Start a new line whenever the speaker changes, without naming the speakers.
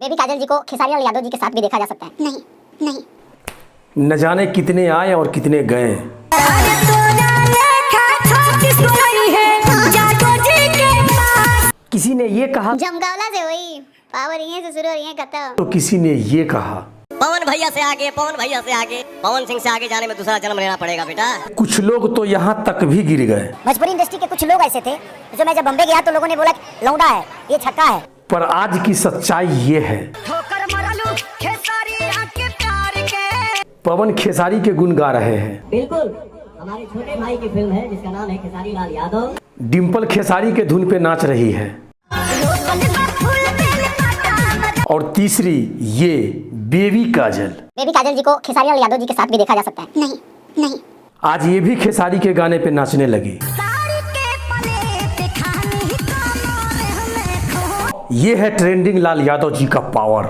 Baby काजल जी को खेसारी लाल यादव जी के साथ भी देखा जा सकता है। नहीं नहीं,
न जाने कितने आए और कितने गए। किसी ने ये कहा
जमगावला से वही पावर यहीं से शुरू और यहीं खत्म।
तो किसी ने ये कहा
पवन भैया से आगे, पवन भैया से आगे, पवन सिंह से आगे जाने में दूसरा जन्म लेना पड़ेगा बेटा।
कुछ लोग तो यहाँ तक भी गिर गए।
भोजपुरी इंडस्ट्री के कुछ लोग ऐसे थे जो मैं जब बम्बे गया तो लोगों ने बोला लौंडा है, ये छक्का है।
पर आज की सच्चाई ये है, पवन खेसारी के गुण गा रहे हैं।
बिल्कुल, हमारे छोटे भाई की फिल्म है जिसका नाम है खेसारी लाल यादव।
डिम्पल खेसारी के धुन पे नाच रही है। और तीसरी ये बेबी काजल।
बेबी काजल जी को खेसारी लाल यादव जी के साथ भी देखा जा सकता है। नहीं नहीं,
आज ये भी खेसारी के गाने पे नाचने लगी। ये है ट्रेंडिंग लाल यादव जी का पावर।